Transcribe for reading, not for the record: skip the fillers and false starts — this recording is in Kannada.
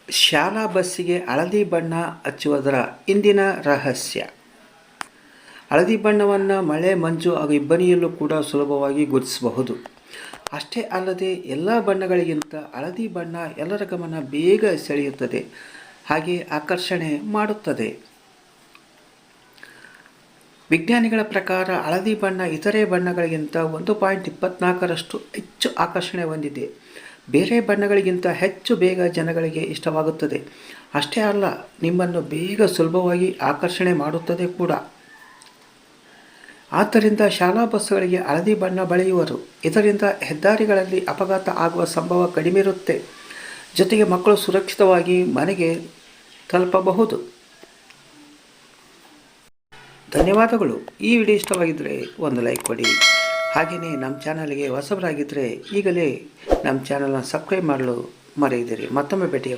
ಶಾಲಾ ಬಸ್ಸಿಗೆ ಹಳದಿ ಬಣ್ಣ ಹಚ್ಚುವುದರ ಹಿಂದಿನ ರಹಸ್ಯ. ಹಳದಿ ಬಣ್ಣವನ್ನು ಮಳೆ, ಮಂಜು ಹಾಗೂ ಇಬ್ಬನಿಯಲ್ಲೂ ಕೂಡ ಸುಲಭವಾಗಿ ಗುರುತಿಸಬಹುದು. ಅಷ್ಟೇ ಅಲ್ಲದೆ ಎಲ್ಲ ಬಣ್ಣಗಳಿಗಿಂತ ಹಳದಿ ಬಣ್ಣ ಎಲ್ಲರ ಗಮನ ಬೇಗ ಸೆಳೆಯುತ್ತದೆ, ಹಾಗೆ ಆಕರ್ಷಣೆ ಮಾಡುತ್ತದೆ. ವಿಜ್ಞಾನಿಗಳ ಪ್ರಕಾರ ಹಳದಿ ಬಣ್ಣ ಇತರೆ ಬಣ್ಣಗಳಿಗಿಂತ 1.24ರಷ್ಟು ಹೆಚ್ಚು ಆಕರ್ಷಣೆ ಹೊಂದಿದೆ. ಬೇರೆ ಬಣ್ಣಗಳಿಗಿಂತ ಹೆಚ್ಚು ಬೇಗ ಜನಗಳಿಗೆ ಇಷ್ಟವಾಗುತ್ತದೆ. ಅಷ್ಟೇ ಅಲ್ಲ, ನಿಮ್ಮನ್ನು ಬೇಗ ಸುಲಭವಾಗಿ ಆಕರ್ಷಣೆ ಮಾಡುತ್ತದೆ ಕೂಡ. ಆದ್ದರಿಂದ ಶಾಲಾ ಬಸ್ಸುಗಳಿಗೆ ಹಳದಿ ಬಣ್ಣ ಬಳಿಯುವರು. ಇದರಿಂದ ಹೆದ್ದಾರಿಗಳಲ್ಲಿ ಅಪಘಾತ ಆಗುವ ಸಂಭವ ಕಡಿಮೆ ಇರುತ್ತೆ. ಜೊತೆಗೆ ಮಕ್ಕಳು ಸುರಕ್ಷಿತವಾಗಿ ಮನೆಗೆ ತಲುಪಬಹುದು. ಧನ್ಯವಾದಗಳು. ಈ ವಿಡಿಯೋ ಇಷ್ಟವಾಗಿದ್ದರೆ ಒಂದು ಲೈಕ್ ಕೊಡಿ. ಹಾಗೆಯೇ ನಮ್ಮ ಚಾನಲ್ಗೆ ಹೊಸಬರಾಗಿದ್ದರೆ ಈಗಲೇ ನಮ್ಮ ಚಾನಲ್ನ ಸಬ್ಸ್ಕ್ರೈಬ್ ಮಾಡಲು ಮರೆಯದಿರಿ. ಮತ್ತೊಮ್ಮೆ ಭೇಟಿ